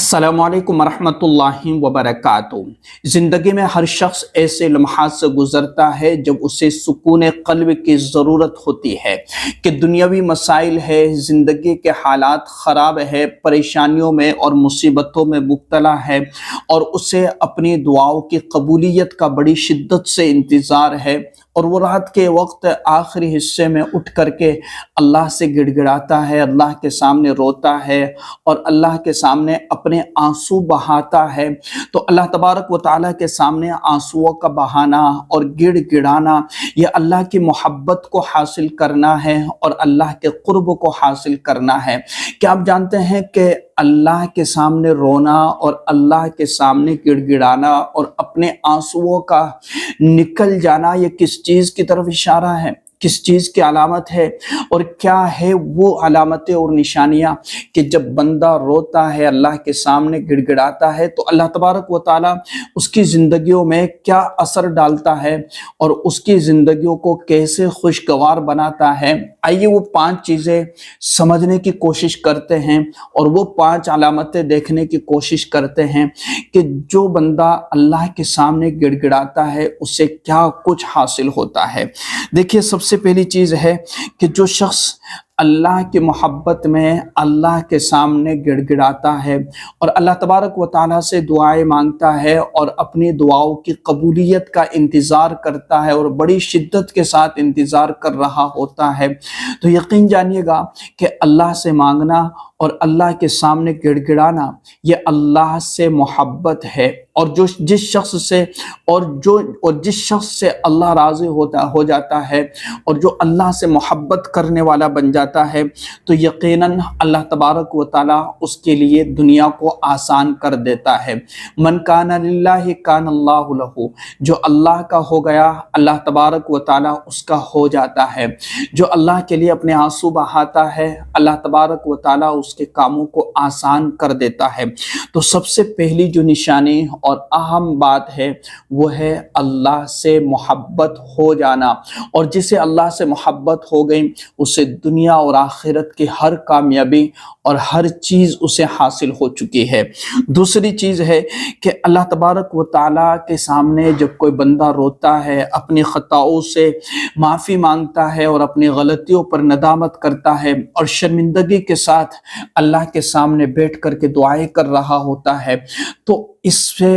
السلام علیکم ورحمۃ اللہ وبرکاتہ۔ زندگی میں ہر شخص ایسے لمحات سے گزرتا ہے جب اسے سکون قلب کی ضرورت ہوتی ہے کہ دنیاوی مسائل ہے، زندگی کے حالات خراب ہے، پریشانیوں میں اور مصیبتوں میں مبتلا ہے اور اسے اپنی دعاؤں کی قبولیت کا بڑی شدت سے انتظار ہے، اور وہ رات کے وقت آخری حصے میں اٹھ کر کے اللہ سے گڑ گڑاتا ہے، اللہ کے سامنے روتا ہے اور اللہ کے سامنے اپنے آنسو بہاتا ہے۔ تو اللہ تبارک و تعالیٰ کے سامنے آنسوؤں کا بہانا اور گڑ گڑانا یہ اللہ کی محبت کو حاصل کرنا ہے اور اللہ کے قرب کو حاصل کرنا ہے۔ کیا آپ جانتے ہیں کہ اللہ کے سامنے رونا اور اللہ کے سامنے گڑ گڑانا اور اپنے آنسوؤں کا نکل جانا یہ کس چیز کی طرف اشارہ ہے، کس چیز کی علامت ہے، اور کیا ہے وہ علامتیں اور نشانیاں کہ جب بندہ روتا ہے، اللہ کے سامنے گڑ گڑاتا ہے تو اللہ تبارک و تعالیٰ اس کی زندگیوں میں کیا اثر ڈالتا ہے اور اس کی زندگیوں کو کیسے خوشگوار بناتا ہے۔ آئیے وہ 5 چیزیں سمجھنے کی کوشش کرتے ہیں اور وہ 5 علامتیں دیکھنے کی کوشش کرتے ہیں کہ جو بندہ اللہ کے سامنے گڑ گڑاتا ہے اسے کیا کچھ حاصل ہوتا ہے۔ دیکھیے، سب سے پہلی چیز ہے کہ جو شخص اللہ کی محبت میں اللہ کے سامنے گڑ گڑاتا ہے اور اللہ تبارک و تعالیٰ سے دعائیں مانگتا ہے اور اپنی دعاؤں کی قبولیت کا انتظار کرتا ہے اور بڑی شدت کے ساتھ انتظار کر رہا ہوتا ہے، تو یقین جانیے گا کہ اللہ سے مانگنا اور اللہ کے سامنے گڑ گڑانا یہ اللہ سے محبت ہے، اور جس شخص سے اللہ راضی ہو جاتا ہے اور جو اللہ سے محبت کرنے والا بن جاتا ہے تو یقیناً اللہ تبارک و تعالیٰ اس کے لیے دنیا کو آسان کر دیتا ہے۔ من کان للہ کان اللہ لہ، جو اللہ کا ہو گیا اللہ تبارک و تعالیٰ اس کا ہو جاتا ہے۔ جو اللہ کے لیے اپنے آنسو بہاتا ہے اللہ تبارک و تعالیٰ اس کے کاموں کو آسان کر دیتا ہے۔ تو سب سے پہلی جو نشانی اور اہم بات ہے وہ ہے اللہ سے محبت ہو جانا، اور جسے اللہ سے محبت ہو گئی اسے دنیا اور آخرت کی ہر کامیابی اور ہر چیز اسے حاصل ہو چکی ہے۔ دوسری چیز ہے کہ اللہ تبارک و تعالیٰ کے سامنے جب کوئی بندہ روتا ہے، اپنی خطاؤں سے معافی مانگتا ہے اور اپنی غلطیوں پر ندامت کرتا ہے اور شرمندگی کے ساتھ اللہ کے سامنے بیٹھ کر کے دعائیں کر رہا ہوتا ہے، تو اس سے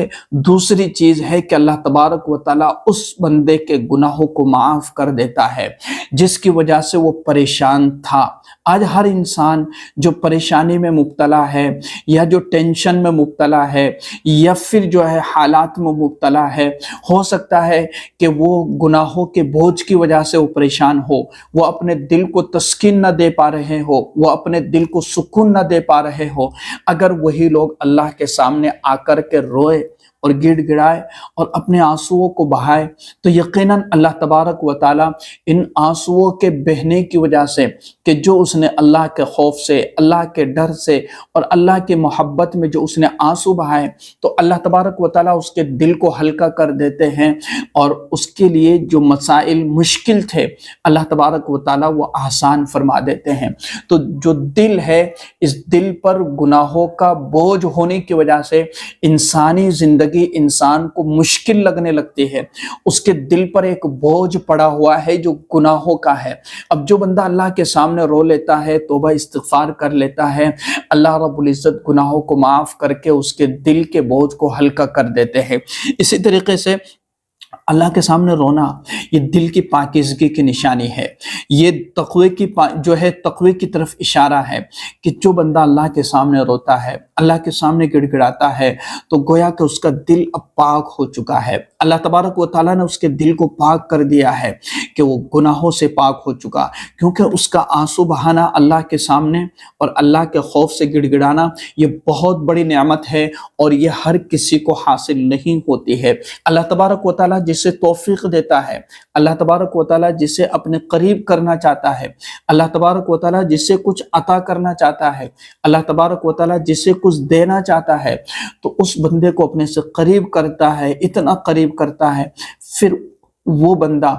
دوسری چیز ہے کہ اللہ تبارک و تعالیٰ اس بندے کے گناہوں کو معاف کر دیتا ہے جس کی وجہ سے وہ پریشان تھا۔ آج ہر انسان جو پریشانی میں مبتلا ہے یا جو ٹینشن میں مبتلا ہے یا پھر جو ہے حالات میں مبتلا ہے، ہو سکتا ہے کہ وہ گناہوں کے بوجھ کی وجہ سے وہ پریشان ہو، وہ اپنے دل کو تسکین نہ دے پا رہے ہو، وہ اپنے دل کو سکون نہ دے پا رہے ہو۔ اگر وہی لوگ اللہ کے سامنے آ کر کے روئے اور گڑ گڑائے اور اپنے آنسوؤں کو بہائے تو یقیناً اللہ تبارک و تعالیٰ ان آنسوؤں کے بہنے کی وجہ سے کہ جو اس نے اللہ کے خوف سے، اللہ کے ڈر سے اور اللہ کی محبت میں جو اس نے آنسو بہائے، تو اللہ تبارک و تعالیٰ اس کے دل کو ہلکا کر دیتے ہیں اور اس کے لیے جو مسائل مشکل تھے اللہ تبارک و تعالیٰ وہ آسان فرما دیتے ہیں۔ تو جو دل ہے، اس دل پر گناہوں کا بوجھ ہونے کی وجہ سے انسانی زندگی انسان کو مشکل لگنے لگتی ہے، اس کے دل پر ایک بوجھ پڑا ہوا ہے جو گناہوں کا ہے۔ اب جو بندہ اللہ کے سامنے رو لیتا ہے، توبہ استغفار کر لیتا ہے، اللہ رب العزت گناہوں کو معاف کر کے اس کے دل کے بوجھ کو ہلکا کر دیتے ہیں۔ اسی طریقے سے اللہ کے سامنے رونا یہ دل کی پاکیزگی کی نشانی ہے، یہ تقوی کی طرف اشارہ ہے کہ جو بندہ اللہ کے سامنے روتا ہے، اللہ کے سامنے گڑ گڑاتا ہے تو گویا کہ اس کا دل اب پاک ہو چکا ہے۔ اللہ تبارک و تعالیٰ نے اس کے دل کو پاک کر دیا ہے کہ وہ گناہوں سے پاک ہو چکا، کیونکہ اس کا آنسو بہانا اللہ کے سامنے اور اللہ کے خوف سے گڑ گڑانا یہ بہت بڑی نعمت ہے اور یہ ہر کسی کو حاصل نہیں ہوتی ہے۔ اللہ تبارک و تعالیٰ جسے توفیق دیتا ہے، اللہ تبارک و تعالیٰ جسے اپنے قریب کرنا چاہتا ہے، اللہ تبارک و تعالیٰ جسے کچھ عطا کرنا چاہتا ہے، اللہ تبارک و تعالیٰ جسے کچھ دینا چاہتا ہے تو اس بندے کو اپنے سے قریب کرتا ہے، اتنا قریب کرتا ہے، پھر وہ بندہ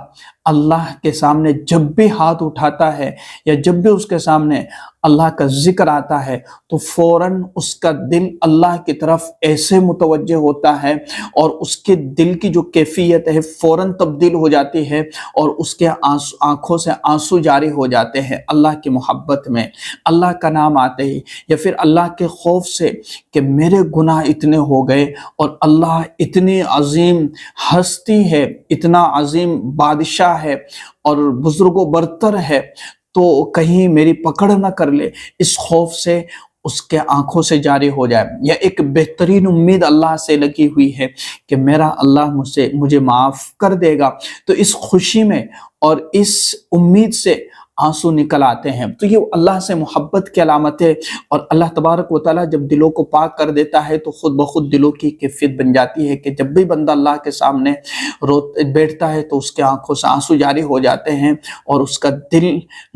اللہ کے سامنے جب بھی ہاتھ اٹھاتا ہے یا جب بھی اس کے سامنے اللہ کا ذکر آتا ہے تو فوراً اس کا دل اللہ کی طرف ایسے متوجہ ہوتا ہے اور اس کے دل کی جو کیفیت ہے فوراً تبدیل ہو جاتی ہے اور اس کے آنکھوں سے آنسو جاری ہو جاتے ہیں اللہ کی محبت میں، اللہ کا نام آتے ہی، یا پھر اللہ کے خوف سے کہ میرے گناہ اتنے ہو گئے اور اللہ اتنی عظیم ہستی ہے، اتنا عظیم بادشاہ ہے اور بزرگ و برتر ہے، تو کہیں میری پکڑ نہ کر لے، اس خوف سے اس کے آنکھوں سے جاری ہو جائے، یا ایک بہترین امید اللہ سے لگی ہوئی ہے کہ میرا اللہ مجھے معاف کر دے گا، تو اس خوشی میں اور اس امید سے آنسو نکل آتے ہیں۔ تو یہ اللہ سے محبت کی علامت ہے، اور اللہ تبارک و تعالیٰ جب دلوں کو پاک کر دیتا ہے تو خود بخود دلوں کی کیفیت بن جاتی ہے کہ جب بھی بندہ اللہ کے سامنے بیٹھتا ہے تو اس کے آنکھوں سے آنسو جاری ہو جاتے ہیں اور اس کا دل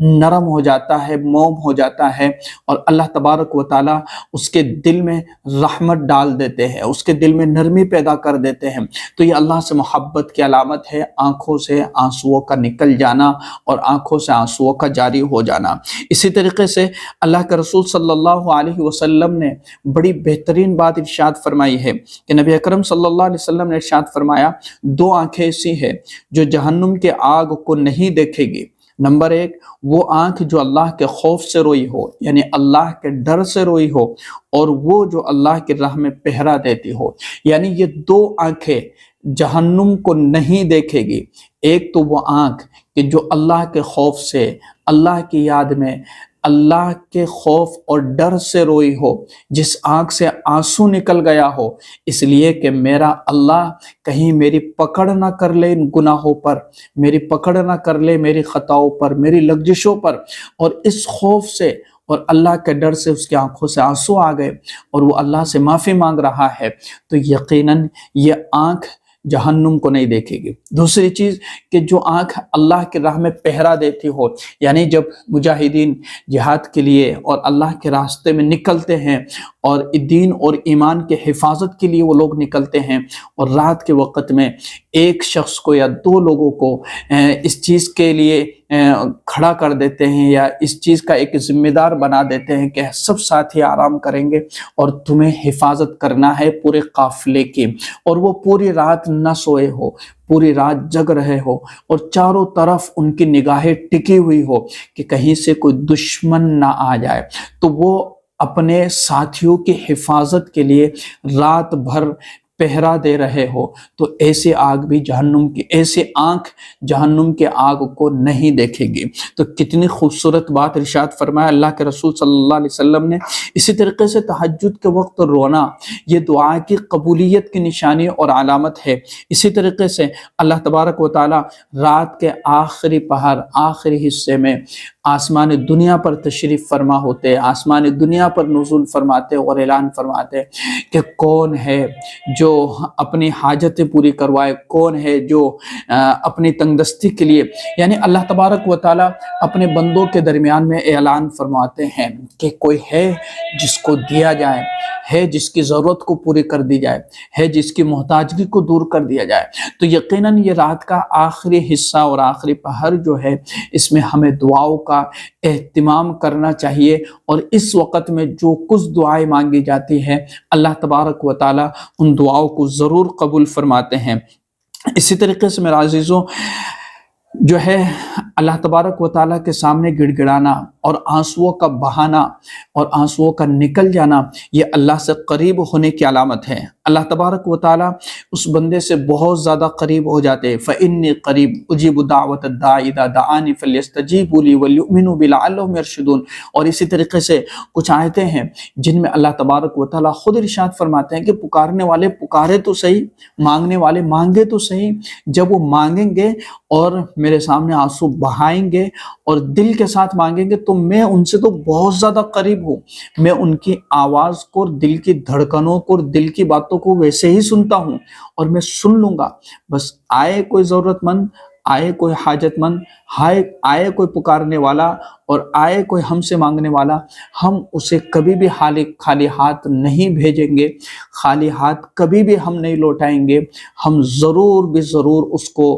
نرم ہو جاتا ہے، موم ہو جاتا ہے، اور اللہ تبارک و تعالیٰ اس کے دل میں رحمت ڈال دیتے ہیں، اس کے دل میں نرمی پیدا کر دیتے ہیں۔ تو یہ اللہ سے محبت کی علامت ہے، آنکھوں سے آنسوؤں کا نکل جانا اور آنکھوں سے آنسوؤں کا جاری ہو جانا۔ اسی طریقے سے اللہ کے رسول صلی اللہ علیہ وسلم نے بڑی بہترین بات ارشاد فرمائی ہے کہ نبی اکرم صلی اللہ علیہ وسلم نے ارشاد فرمایا، دو آنکھیں ایسی ہیں جو جہنم کے آگ کو نہیں دیکھے گی۔ نمبر ایک، وہ آنکھ جو اللہ کے خوف سے روئی ہو، یعنی اللہ کے ڈر سے روئی ہو، اور وہ جو اللہ کی راہ میں پہرا دیتی ہو، یعنی یہ دو آنکھیں جہنم کو نہیں دیکھے گی۔ ایک تو وہ آنکھ کہ جو اللہ کے خوف سے، اللہ کی یاد میں، اللہ کے خوف اور ڈر سے روئی ہو، جس آنکھ سے آنسو نکل گیا ہو اس لیے کہ میرا اللہ کہیں میری پکڑ نہ کر لے ان گناہوں پر، میری پکڑ نہ کر لے میری خطاؤں پر، میری لغزشوں پر، اور اس خوف سے اور اللہ کے ڈر سے اس کی آنکھوں سے آنسو آ گئے اور وہ اللہ سے معافی مانگ رہا ہے، تو یقیناً یہ آنکھ جہنم کو نہیں دیکھے گی۔ دوسری چیز کہ جو آنکھ اللہ کی راہ میں پہرا دیتی ہو، یعنی جب مجاہدین جہاد کے لیے اور اللہ کے راستے میں نکلتے ہیں اور دین اور ایمان کے حفاظت کے لیے وہ لوگ نکلتے ہیں، اور رات کے وقت میں ایک شخص کو یا دو لوگوں کو اس چیز کے لیے کھڑا کر دیتے ہیں یا اس چیز کا ایک ذمہ دار بنا دیتے ہیں کہ سب ساتھی آرام کریں گے اور تمہیں حفاظت کرنا ہے پورے قافلے کی، اور وہ پوری رات نہ سوئے ہو، پوری رات جگ رہے ہو، اور چاروں طرف ان کی نگاہیں ٹکی ہوئی ہو کہ کہیں سے کوئی دشمن نہ آ جائے، تو وہ اپنے ساتھیوں کی حفاظت کے لیے رات بھر پہرا دے رہے ہو، تو ایسی آگ بھی جہنم کی، ایسی آنکھ جہنم کے آگ کو نہیں دیکھے گی۔ تو کتنی خوبصورت بات ارشاد فرمایا اللہ کے رسول صلی اللہ علیہ وسلم نے۔ اسی طریقے سے تہجد کے وقت رونا یہ دعا کی قبولیت کی نشانی اور علامت ہے۔ اسی طریقے سے اللہ تبارک و تعالی رات کے آخری پہر، آخری حصے میں آسمان دنیا پر تشریف فرما ہوتے، آسمان دنیا پر نزول فرماتے اور اعلان فرماتے کہ کون ہے جو اپنی حاجتیں پوری کروائے، کون ہے جو اپنی تنگدستی کے لیے، یعنی اللہ تبارک و تعالیٰ اپنے بندوں کے درمیان میں اعلان فرماتے ہیں کہ کوئی ہے جس کو دیا جائے، ہے جس کی ضرورت کو پوری کر دی جائے، ہے جس کی محتاجگی کو دور کر دیا جائے۔ تو یقیناً یہ رات کا آخری حصہ اور آخری پہر جو ہے اس میں ہمیں دعاؤں کا اہتمام کرنا چاہیے، اور اس وقت میں جو کچھ دعائیں مانگی جاتی ہے اللہ تبارک و تعالیٰ ان دعاؤں کو ضرور قبول فرماتے ہیں۔ اسی طریقے سے میرے عزیزوں جو ہے اللہ تبارک و تعالیٰ کے سامنے گڑ گڑانا اور آنسوؤں کا بہانا اور آنسوؤں کا نکل جانا یہ اللہ سے قریب ہونے کی علامت ہے۔ اللہ تبارک و تعالیٰ اس بندے سے بہت زیادہ قریب ہو جاتے ہیں۔ فَإِنِّي قَرِيبٌ أُجِيبُ دَعْوَةَ الدَّاعِ إِذَا دَعَانِ فَلْيَسْتَجِيبُوا لِي وَلْيُؤْمِنُوا بِي لَعَلَّهُمْ يَرْشُدُونَ۔ اور اسی طریقے سے کچھ آیتیں ہیں جن میں اللہ تبارک و تعالیٰ خود ارشاد فرماتے ہیں کہ پکارنے والے پکارے تو صحیح، مانگنے والے مانگے تو صحیح، جب وہ مانگیں گے اور میرے سامنے آنسو بہائیں گے اور دل کے ساتھ مانگیں گے تو میں ان سے تو بہت زیادہ قریب ہوں، میں ان کی آواز کو اور دل کی دھڑکنوں کو اور دل کی باتوں کو ویسے ہی سنتا ہوں اور میں سن لوں گا۔ بس آئے کوئی ضرورت مند، آئے کوئی حاجت مند، آئے کوئی پکارنے والا اور آئے کوئی ہم سے مانگنے والا، ہم اسے کبھی بھی خالی ہاتھ نہیں بھیجیں گے، خالی ہاتھ کبھی بھی ہم نہیں لوٹائیں گے، ہم ضرور بھی ضرور اس کو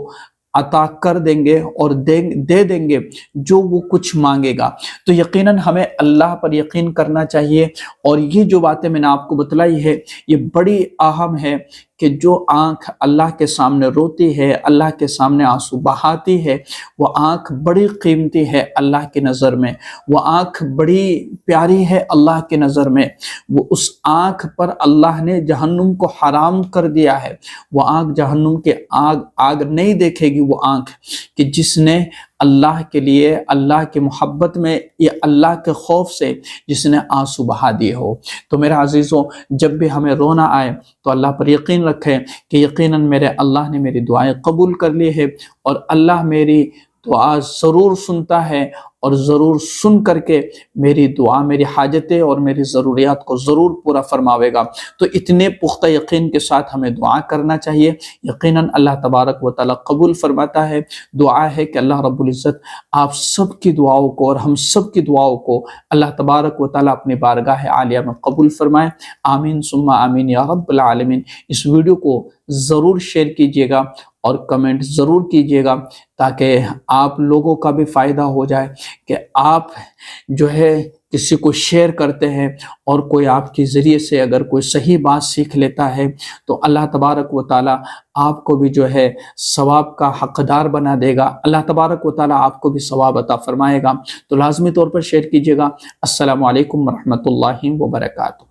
عطا کر دیں گے اور دے دیں گے جو وہ کچھ مانگے گا۔ تو یقیناً ہمیں اللہ پر یقین کرنا چاہیے، اور یہ جو باتیں میں نے آپ کو بتلائی ہے یہ بڑی اہم ہے کہ جو آنکھ اللہ کے سامنے روتی ہے، اللہ کے سامنے آنسو بہاتی ہے، وہ آنکھ بڑی قیمتی ہے اللہ کی نظر میں، وہ آنکھ بڑی پیاری ہے اللہ کی نظر میں۔ وہ اس آنکھ پر اللہ نے جہنم کو حرام کر دیا ہے، وہ آنکھ جہنم کے آگ نہیں دیکھے گی، وہ آنکھ کہ جس نے اللہ کے لیے، اللہ کی محبت میں یا اللہ کے خوف سے جس نے آنسو بہا دیے ہو۔ تو میرے عزیزوں، جب بھی ہمیں رونا آئے تو اللہ پر یقین رکھیں کہ یقیناً میرے اللہ نے میری دعائیں قبول کر لی ہے، اور اللہ میری دعا ضرور سنتا ہے، اور ضرور سن کر کے میری دعا، میری حاجتیں اور میری ضروریات کو ضرور پورا فرماوے گا۔ تو اتنے پختہ یقین کے ساتھ ہمیں دعا کرنا چاہیے، یقیناً اللہ تبارک و تعالیٰ قبول فرماتا ہے۔ دعا ہے کہ اللہ رب العزت آپ سب کی دعاؤں کو اور ہم سب کی دعاؤں کو اللہ تبارک و تعالیٰ اپنی بارگاہ عالیہ میں قبول فرمائے۔ آمین ثم آمین یا رب العالمین۔ اس ویڈیو کو ضرور شیئر کیجیے گا اور کمنٹ ضرور کیجیے گا، تاکہ آپ لوگوں کا بھی فائدہ ہو جائے کہ آپ جو ہے کسی کو شیئر کرتے ہیں اور کوئی آپ کے ذریعے سے اگر کوئی صحیح بات سیکھ لیتا ہے تو اللہ تبارک و تعالیٰ آپ کو بھی جو ہے ثواب کا حقدار بنا دے گا، اللہ تبارک و تعالیٰ آپ کو بھی ثواب عطا فرمائے گا۔ تو لازمی طور پر شیئر کیجیے گا۔ السلام علیکم ورحمۃ اللہ وبرکاتہ۔